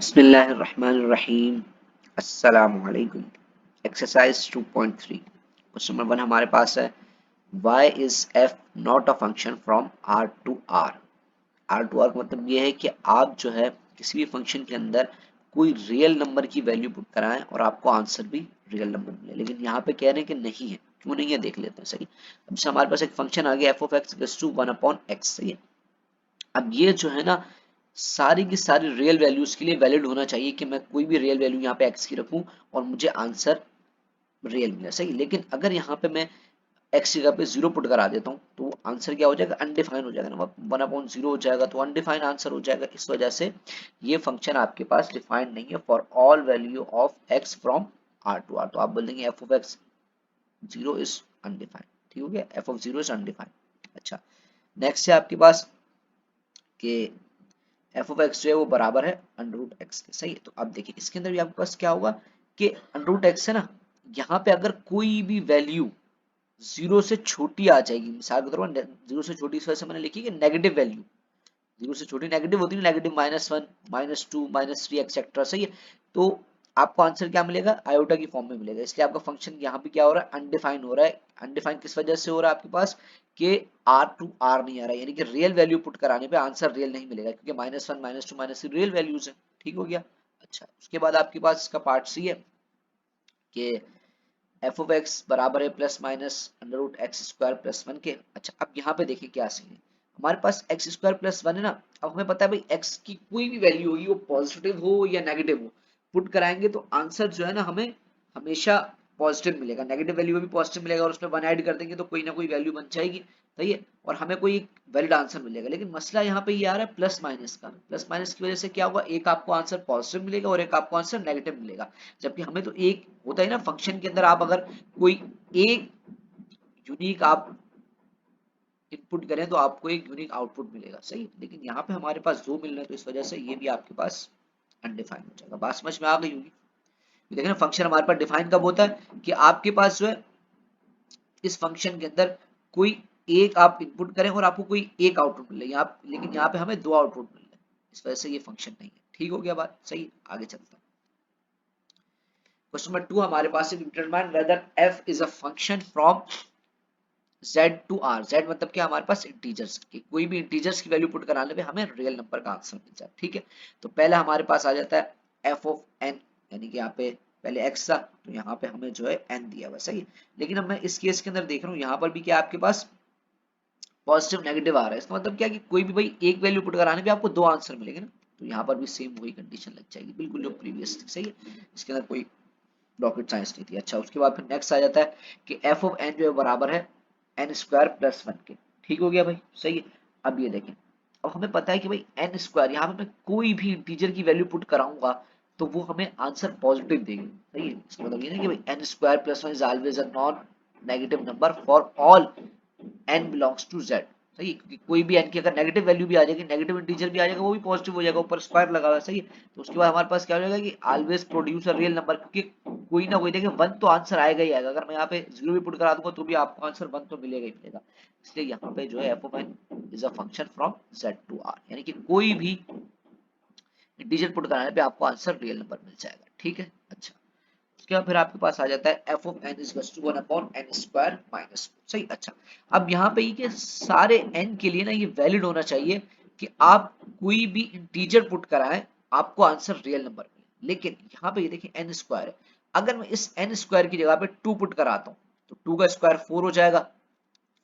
बिस्मिल्लाहिर्रहमानिर्रहीम। अस्सलामुअलैकुम। Exercise 2.3 question number 1 हमारे पास है y is f not a function from r to r। r to r का मतलब ये है कि आप जो है किसी भी फंक्शन के अंदर कोई रियल नंबर की वैल्यू पुट कराएं और आपको आंसर भी रियल नंबर मिले, लेकिन यहाँ पे कह रहे हैं कि नहीं है। क्यों नहीं है देख लेते हैं। सही, अब जैसे हमारे पास एक फंक्शन आ गया f of x equals to 1 upon x। सही है, अब ये जो है ना सारी की सारी रियल वैल्यूज के लिए वैलिड होना चाहिए कि मैं कोई भी रियल वैल्यू यहाँ पे x की रखूं और मुझे आंसर रियल मिले। सही, लेकिन अगर यहाँ पे मैं x की जगह पे जीरो पुट करा देता हूँ तो आंसर क्या हो जाएगा, अनडिफाइन हो जाएगा ना, 1/0 हो जाएगा तो अनडिफाइंड आंसर हो जाएगा। इस वजह से ये फंक्शन आपके पास डिफाइंड नहीं है for all value of x from r to r। तो आप बोल देंगे F of X zero is undefined. ठीक हो गया, F of zero is undefined. अच्छा, नेक्स्ट है आपके पास कि एफ ऑफ एक्स जो है वो बराबर है अंडर रूट एक्स के। सही है, तो अब देखिए इसके अंदर भी आपके पास क्या होगा कि अंडर रूट एक्स है ना, यहाँ पे अगर कोई भी वैल्यू जीरो से छोटी आ जाएगी, मिसाल के तौर पर जीरो से छोटी, इस वजह से मैंने लिखी कि नेगेटिव वैल्यू, जीरो से छोटी नेगेटिव होती है, नेगेटिव -1 -2 -3 एक्सेट्रा। सही है, तो आपको आंसर क्या मिलेगा, आयोटा की फॉर्म में मिलेगा। इसलिए आपका फंक्शन यहाँ पे क्या हो रहा है, अनडिफाइंड हो रहा है। अनडिफाइंड किस वजह से हो रहा है आपके पास कि आर टू आर नहीं आ रहा है, यानी कि रियल वैल्यू पुट कराने पे आंसर रियल नहीं मिलेगा, क्योंकि -1 -2 -3 रियल वैल्यूज है। ठीक हो गया। अच्छा, उसके बाद आपके पास इसका पार्ट सी है कि एफ ऑफ एक्स बराबर है plus minus under root X square plus 1 के। अच्छा, अब यहाँ पे देखिए क्या सीन है, हमारे पास एक्स स्क्वायर प्लस 1 है ना। अब हमें पता है भाई एक्स की कोई भी वैल्यू होगी, वो पॉजिटिव हो या नेगेटिव हो, पुट कराएंगे तो आंसर जो है ना हमें हमेशा पॉजिटिव मिलेगा। नेगेटिव वैल्यू में भी पॉजिटिव मिलेगा और उसमें 1 ऐड कर देंगे तो कोई ना कोई वैल्यू बन जाएगी। सही है, और हमें कोई वैलिड आंसर मिलेगा। लेकिन मसला यहाँ पे ये आ रहा है प्लस माइनस का। प्लस माइनस की वजह से क्या होगा, एक आपको आंसर पॉजिटिव मिलेगा और एक आपको आंसर नेगेटिव मिलेगा। जबकि हमें तो एक होता है ना फंक्शन के अंदर, आप अगर कोई एक यूनिक आप इनपुट करें तो आपको एक यूनिक आउटपुट मिलेगा। सही, लेकिन यहाँ पे हमारे पास दो मिल रहे हैं तो इस वजह से ये भी आपके पास अनडिफाइंड हो जाएगा। बात समझ में आ गई होगी। देखिए ना, फंक्शन हमारे पास डिफाइन कब होता है कि आपके पास जो है इस फंक्शन के अंदर कोई एक आप इनपुट करें और आपको कोई एक आउटपुट मिले, आप लेकिन यहाँ पे हमें दो आउटपुट मिल रहे हैं, इस वजह से ये फंक्शन नहीं है। ठीक हो गया बात। सही, आगे चलता है। क्वेश्चन नंबर 2 हमारे पास है determine whether f is a function from z to r। z मतलब क्या, हमारे पास इंटीजर्स की कोई भी इंटीजर्स की वैल्यू पुट कराने पे हमें रियल नंबर का आंसर मिल जाए। ठीक है, तो पहला हमारे पास आ जाता है f ऑफ n, यानी कि यहाँ पे पहले x था तो यहाँ पे हमें जो है n दिया हुआ। सही है, लेकिन अब मैं इस केस के अंदर देख रहा हूँ यहाँ पर भी क्या आपके पास पॉजिटिव नेगेटिव आ रहा है। इसका मतलब क्या कि कोई भी भाई एक वैल्यू पुट कराने पे आपको दो आंसर मिलेंगे ना, तो यहाँ पर भी सेम वही कंडीशन लग जाएगी, बिल्कुल जो प्रीवियस थी। सही है, इसके अंदर कोई रॉकेट साइंस नहीं थी। अच्छा, उसके बाद फिर नेक्स्ट आ जाता है कि एफ ऑफ एन जो है बराबर है एन स्क्वायर प्लस 1 के। ठीक हो गया भाई। सही है, अब ये देखें, अब हमें पता है कि भाई एन स्क्वायर, यहाँ पे मैं कोई भी इंटीजर की वैल्यू पुट कराऊंगा तो वो हमें आंसर पॉजिटिव देगी। सही है, इसका मतलब ये नहीं कि भाई N square plus 1 is always a non negative number for all n belongs to z। सही है, क्योंकि कोई भी n की अगर नेगेटिव वैल्यू भी आ जाएगी, नेगेटिव इंटीजर भी आ जाएगा, वो भी पॉजिटिव हो जाएगा, ऊपर स्क्वायर लगा हुआ है। सही है, तो उसके बाद हमारे पास क्या हो जाएगा कि always produce a real number, क्योंकि कोई ना कोई देखिए 1 तो आंसर आएगा ही आएगा। अगर मैं यहाँ पे 0 भी पुट करा दूंगा तो भी आपको आंसर 1 तो मिलेगा ही मिलेगा। इसलिए यहाँ पे जो है F of N is a function from z to r, यानी कि कोई भी इंटीजर पुट कराने पे आपको आंसर रियल नंबर मिल जाएगा। ठीक है। अच्छा, उसके बाद फिर आपके पास आ जाता है F of N is to 1 upon N square minus. सही। अच्छा, अब यहाँ पे ये सारे एन के लिए ना ये वैलिड होना चाहिए कि आप कोई भी इंटीजर पुट कराएं आपको आंसर रियल नंबर मिले। लेकिन यहाँ पे ये देखिए एन स्क्वायर है, अगर मैं इस एन स्क्वायर की जगह पे 2 पुट कराता हूँ तो 2 का स्क्वायर 4 हो जाएगा,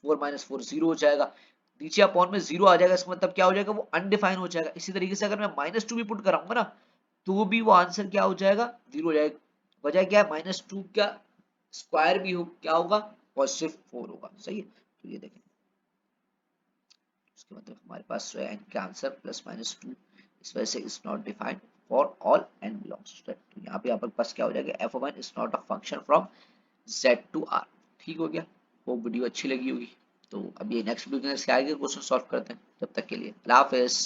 4 माइनस 4 0 हो जाएगा, नीचे अपॉन में 0 आ जाएगा। इसका मतलब क्या हो जाएगा, वो अनडिफाइन हो जाएगा। इसी तरीके से अगर मैं -2 भी पुट कराऊंगा ना तो भी वो आंसर क्या हो जाएगा, 0 हो जाएगा। वजह क्या है, -2 का स्क्वायर भी हो क्या होगा, पॉजिटिव 4 होगा। सही है, तो ये देखें उसके मतलब हमारे पास जो है n का आंसर +-2, इस वजह से is not defined for all n belongs to z। तो यहाँ पे आपके पास क्या हो जाएगा, f of n is not a function from z to r। ठीक हो गया। वो वीडियो अच्छी लगी होगी, तो अब ये नेक्स्ट वीडियो के अंदर आगे क्वेश्चन सॉल्व करते हैं। तब तक के लिए अल्लाह हाफिज़।